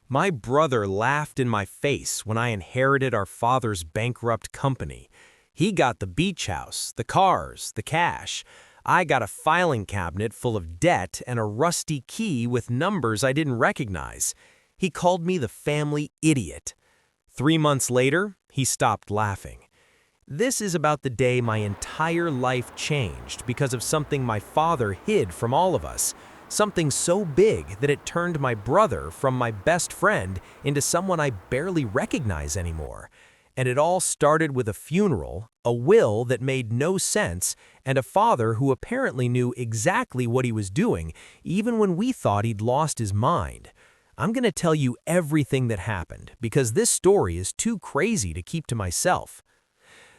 My brother laughed in my face when I inherited our father's bankrupt company. He got the beach house, the cars, the cash. I got a filing cabinet full of debt and a rusty key with numbers I didn't recognize. He called me the family idiot. 3 months later, he stopped laughing. This is about the day my entire life changed because of something my father hid from all of us. Something so big that it turned my brother from my best friend into someone I barely recognize anymore. And it all started with a funeral, a will that made no sense, and a father who apparently knew exactly what he was doing, even when we thought he'd lost his mind. I'm going to tell you everything that happened, because this story is too crazy to keep to myself.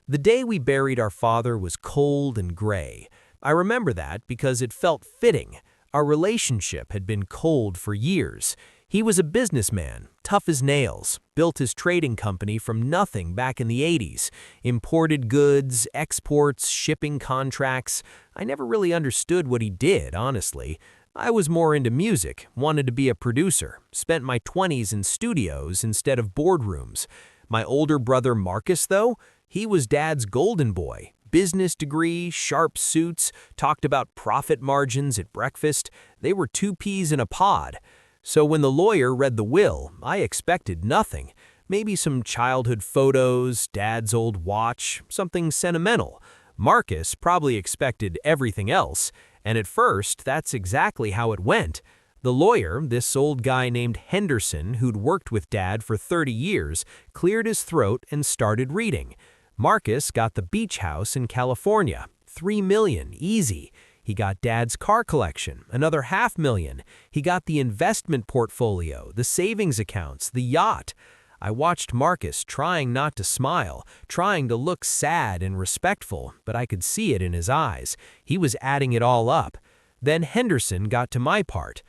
The day we buried our father was cold and gray. I remember that because it felt fitting. Our relationship had been cold for years. He was a businessman, tough as nails, built his trading company from nothing back in the 80s, imported goods, exports, shipping contracts. I never really understood what he did, honestly. I was more into music, wanted to be a producer, spent my 20s in studios instead of boardrooms. My older brother Marcus, though, he was Dad's golden boy. Business degree, sharp suits, talked about profit margins at breakfast. They were two peas in a pod. So when the lawyer read the will, I expected nothing. Maybe some childhood photos, Dad's old watch, something sentimental. Marcus probably expected everything else, and at first, that's exactly how it went. The lawyer, this old guy named Henderson, who'd worked with Dad for 30 years, cleared his throat and started reading. Marcus got the beach house in California, $3 million, easy. He got Dad's car collection, another $500,000. He got the investment portfolio, the savings accounts, the yacht. I watched Marcus trying not to smile, trying to look sad and respectful, but I could see it in his eyes. He was adding it all up. Then Henderson got to my part.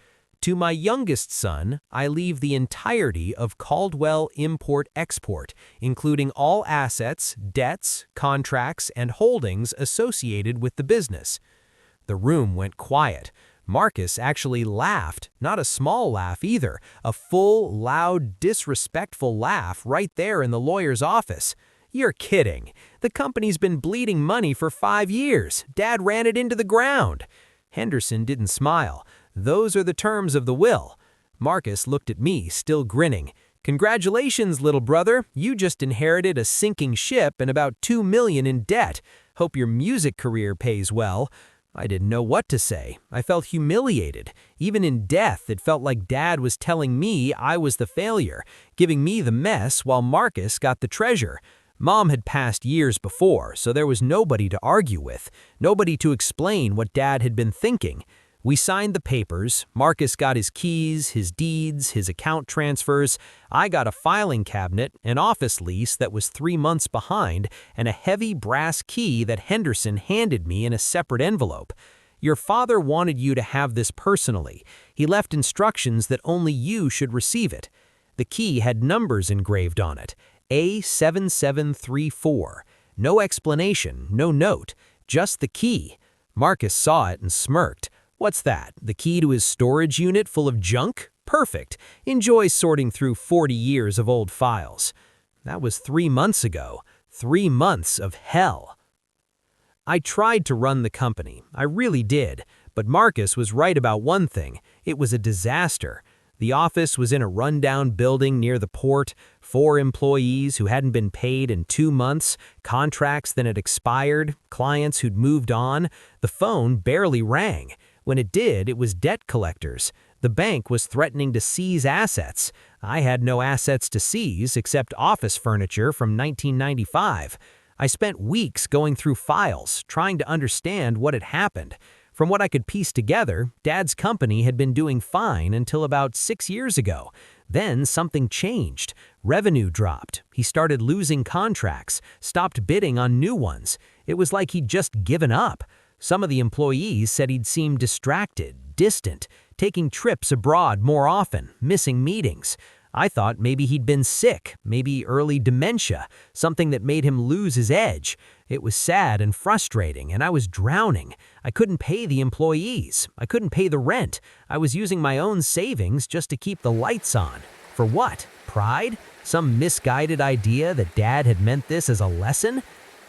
To my youngest son, I leave the entirety of Caldwell Import-Export, including all assets, debts, contracts, and holdings associated with the business. The room went quiet. Marcus actually laughed, not a small laugh either, a full, loud, disrespectful laugh right there in the lawyer's office. You're kidding. The company's been bleeding money for 5 years. Dad ran it into the ground. Henderson didn't smile. Those are the terms of the will. Marcus looked at me, still grinning. Congratulations, little brother. You just inherited a sinking ship and about $2 million in debt. Hope your music career pays well. I didn't know what to say. I felt humiliated. Even in death, it felt like Dad was telling me I was the failure, giving me the mess while Marcus got the treasure. Mom had passed years before, so there was nobody to argue with, nobody to explain what Dad had been thinking. We signed the papers. Marcus got his keys, his deeds, his account transfers. I got a filing cabinet, an office lease that was 3 months behind, and a heavy brass key that Henderson handed me in a separate envelope. Your father wanted you to have this personally. He left instructions that only you should receive it. The key had numbers engraved on it, A7734. No explanation, no note, just the key. Marcus saw it and smirked. What's that? The key to his storage unit full of junk? Perfect. Enjoy sorting through 40 years of old files. That was 3 months ago. 3 months of hell. I tried to run the company. I really did. But Marcus was right about one thing. It was a disaster. The office was in a rundown building near the port, 4 employees who hadn't been paid in 2 months, contracts that had expired, clients who'd moved on. The phone barely rang. When it did, it was debt collectors. The bank was threatening to seize assets. I had no assets to seize except office furniture from 1995. I spent weeks going through files, trying to understand what had happened. From what I could piece together, Dad's company had been doing fine until about 6 years ago. Then something changed. Revenue dropped. He started losing contracts, stopped bidding on new ones. It was like he'd just given up. Some of the employees said he'd seemed distracted, distant, taking trips abroad more often, missing meetings. I thought maybe he'd been sick, maybe early dementia, something that made him lose his edge. It was sad and frustrating, and I was drowning. I couldn't pay the employees. I couldn't pay the rent. I was using my own savings just to keep the lights on. For what? Pride? Some misguided idea that Dad had meant this as a lesson?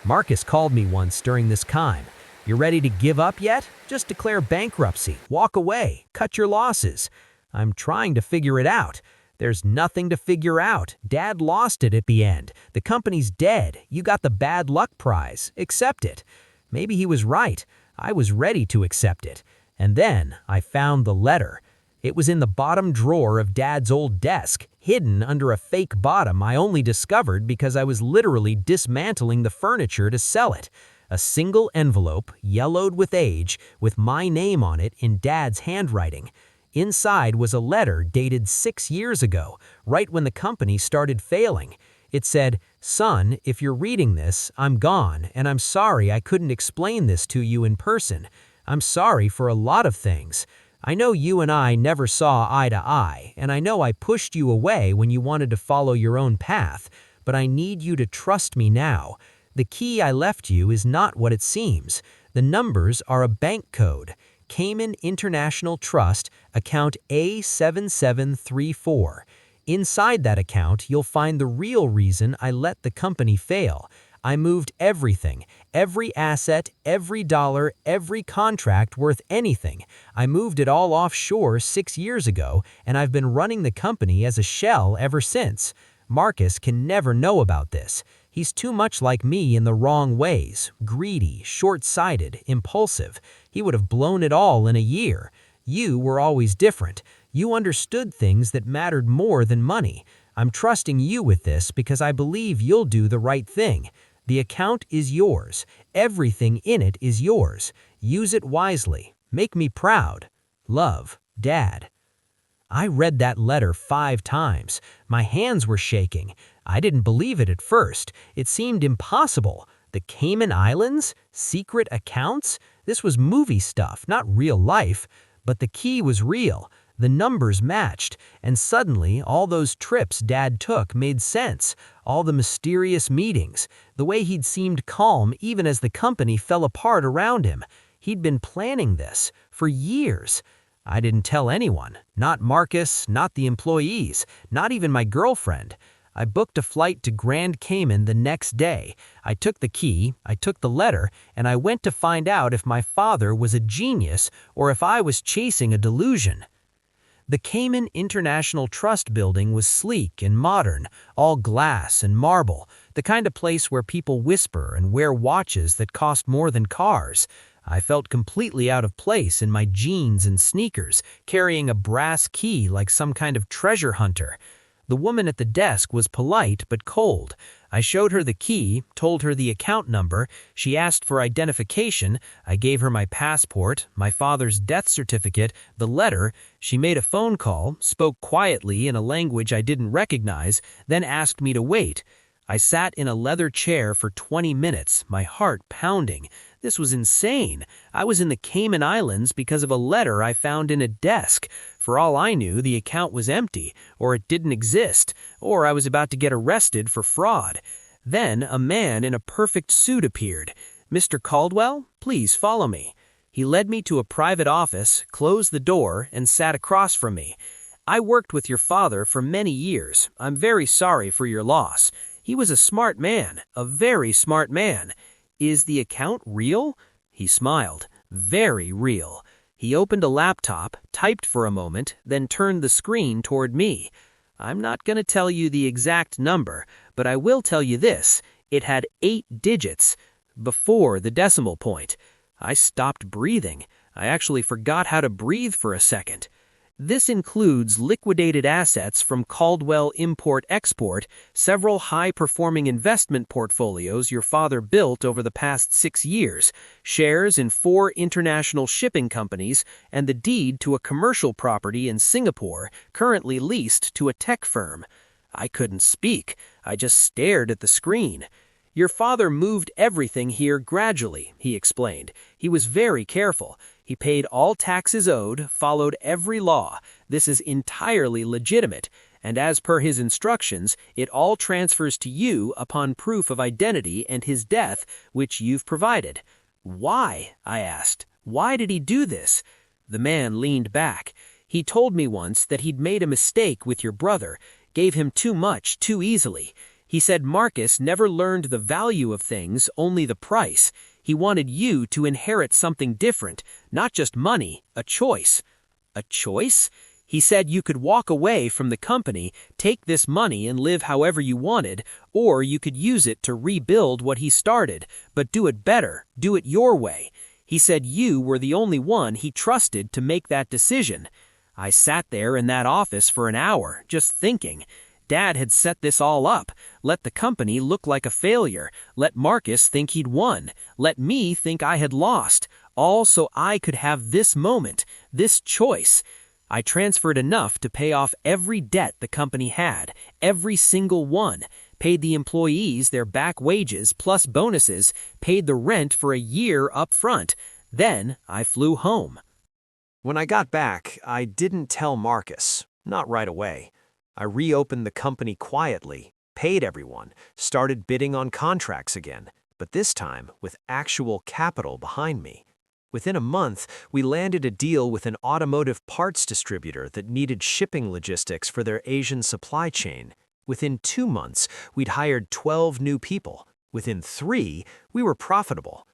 Marcus called me once during this time. "You're ready to give up yet? Just declare bankruptcy, walk away, cut your losses." I'm trying to figure it out. There's nothing to figure out. Dad lost it at the end. The company's dead. You got the bad luck prize. Accept it. Maybe he was right. I was ready to accept it. And then I found the letter. It was in the bottom drawer of Dad's old desk, hidden under a fake bottom I only discovered because I was literally dismantling the furniture to sell it. A single envelope, yellowed with age, with my name on it in Dad's handwriting. Inside was a letter dated 6 years ago, right when the company started failing. It said, "Son, if you're reading this, I'm gone, and I'm sorry I couldn't explain this to you in person. I'm sorry for a lot of things. I know you and I never saw eye to eye, and I know I pushed you away when you wanted to follow your own path, but I need you to trust me now. The key I left you is not what it seems. The numbers are a bank code. Cayman International Trust, account A7734. Inside that account, you'll find the real reason I let the company fail. I moved everything, every asset, every dollar, every contract worth anything. I moved it all offshore 6 years ago, and I've been running the company as a shell ever since. Marcus can never know about this. He's too much like me in the wrong ways, greedy, short-sighted, impulsive. He would have blown it all in a year. You were always different. You understood things that mattered more than money. I'm trusting you with this because I believe you'll do the right thing. The account is yours. Everything in it is yours. Use it wisely. Make me proud. Love, Dad." I read that letter 5 times. My hands were shaking. I didn't believe it at first. It seemed impossible. The Cayman Islands? Secret accounts? This was movie stuff, not real life. But the key was real. The numbers matched, and suddenly all those trips Dad took made sense. All the mysterious meetings, the way he'd seemed calm even as the company fell apart around him. He'd been planning this for years. I didn't tell anyone, not Marcus, not the employees, not even my girlfriend. I booked a flight to Grand Cayman the next day. I took the key, I took the letter, and I went to find out if my father was a genius or if I was chasing a delusion. The Cayman International Trust building was sleek and modern, all glass and marble, the kind of place where people whisper and wear watches that cost more than cars. I felt completely out of place in my jeans and sneakers, carrying a brass key like some kind of treasure hunter. The woman at the desk was polite but cold. I showed her the key, told her the account number. She asked for identification. I gave her my passport, my father's death certificate, the letter. She made a phone call, spoke quietly in a language I didn't recognize, then asked me to wait. I sat in a leather chair for 20 minutes, my heart pounding. This was insane. I was in the Cayman Islands because of a letter I found in a desk. For all I knew, the account was empty, or it didn't exist, or I was about to get arrested for fraud. Then a man in a perfect suit appeared. "Mr. Caldwell, please follow me." He led me to a private office, closed the door, and sat across from me. "I worked with your father for many years. I'm very sorry for your loss. He was a smart man, a very smart man. Is the account real?" He smiled. "Very real." He opened a laptop, typed for a moment, then turned the screen toward me. "I'm not going to tell you the exact number, but I will tell you this. It had 8 digits before the decimal point." I stopped breathing. I actually forgot how to breathe for a second. This includes liquidated assets from Caldwell Import-Export, several high-performing investment portfolios your father built over the past 6 years, shares in 4 international shipping companies, and the deed to a commercial property in Singapore, currently leased to a tech firm. I couldn't speak. I just stared at the screen. "Your father moved everything here gradually," he explained. "He was very careful. He paid all taxes owed, followed every law. This is entirely legitimate, and as per his instructions, it all transfers to you upon proof of identity and his death, which you've provided." "Why?" I asked. "Why did he do this?" The man leaned back. "He told me once that he'd made a mistake with your brother. gave him too much too easily. He said Marcus never learned the value of things, only the price. He wanted you to inherit something different, not just money, a choice. A choice? He said you could walk away from the company, take this money and live however you wanted, or you could use it to rebuild what he started, but do it better, do it your way. He said you were the only one he trusted to make that decision. I sat there in that office for an hour, just thinking. Dad had set this all up, let the company look like a failure, let Marcus think he'd won, let me think I had lost, all so I could have this moment, this choice. I transferred enough to pay off every debt the company had, every single one, paid the employees their back wages plus bonuses, paid the rent for a year up front. Then I flew home. When I got back, I didn't tell Marcus, not right away. I reopened the company quietly, paid everyone, started bidding on contracts again, but this time with actual capital behind me. Within a month, we landed a deal with an automotive parts distributor that needed shipping logistics for their Asian supply chain. Within 2 months, we'd hired 12 new people. Within 3, we were profitable.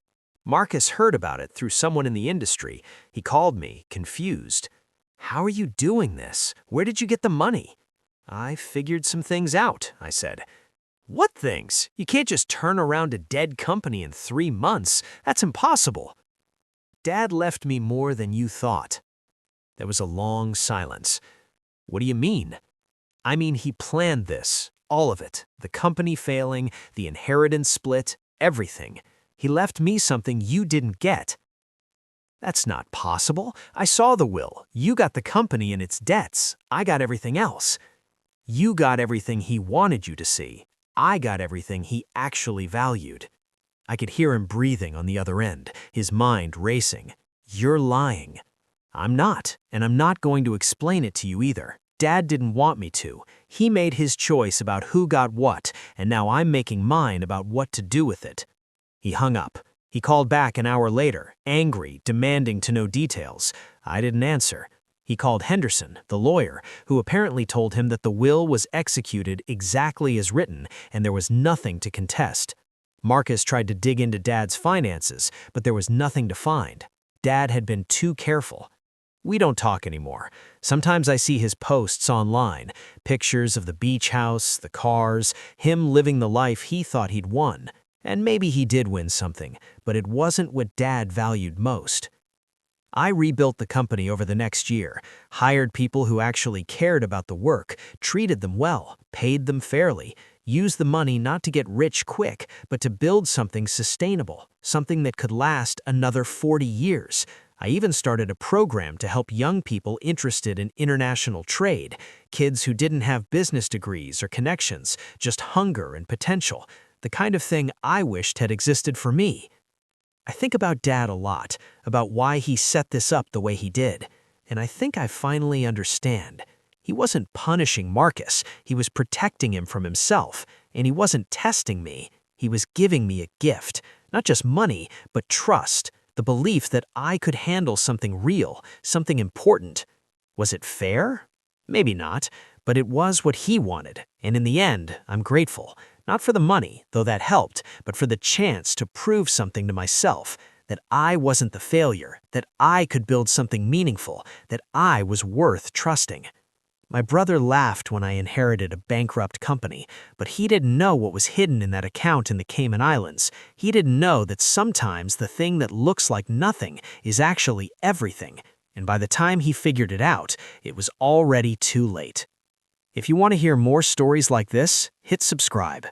Marcus heard about it through someone in the industry. He called me, confused. "How are you doing this? Where did you get the money?" "I figured some things out," I said. "What things? You can't just turn around a dead company in 3 months. That's impossible." "Dad left me more than you thought." There was a long silence. "What do you mean?" "I mean, he planned this, all of it. The company failing, the inheritance split, everything. He left me something you didn't get." "That's not possible. I saw the will. You got the company and its debts. I got everything else." "You got everything he wanted you to see. I got everything he actually valued." I could hear him breathing on the other end, his mind racing. "You're lying." "I'm not, and I'm not going to explain it to you either. Dad didn't want me to. He made his choice about who got what, and now I'm making mine about what to do with it." He hung up. He called back an hour later, angry, demanding to know details. I didn't answer. He called Henderson, the lawyer, who apparently told him that the will was executed exactly as written and there was nothing to contest. Marcus tried to dig into Dad's finances, but there was nothing to find. Dad had been too careful. We don't talk anymore. Sometimes I see his posts online, pictures of the beach house, the cars, him living the life he thought he'd won. And maybe he did win something, but it wasn't what Dad valued most. I rebuilt the company over the next year, hired people who actually cared about the work, treated them well, paid them fairly, used the money not to get rich quick, but to build something sustainable, something that could last another 40 years. I even started a program to help young people interested in international trade, kids who didn't have business degrees or connections, just hunger and potential, the kind of thing I wished had existed for me. I think about Dad a lot, about why he set this up the way he did, and I think I finally understand. He wasn't punishing Marcus, he was protecting him from himself, and he wasn't testing me. He was giving me a gift, not just money, but trust, the belief that I could handle something real, something important. Was it fair? Maybe not, but it was what he wanted, and in the end, I'm grateful. Not for the money, though that helped, but for the chance to prove something to myself, that I wasn't the failure, that I could build something meaningful, that I was worth trusting. My brother laughed when I inherited a bankrupt company, but he didn't know what was hidden in that account in the Cayman Islands. He didn't know that sometimes the thing that looks like nothing is actually everything, and by the time he figured it out, it was already too late. If you want to hear more stories like this, hit subscribe.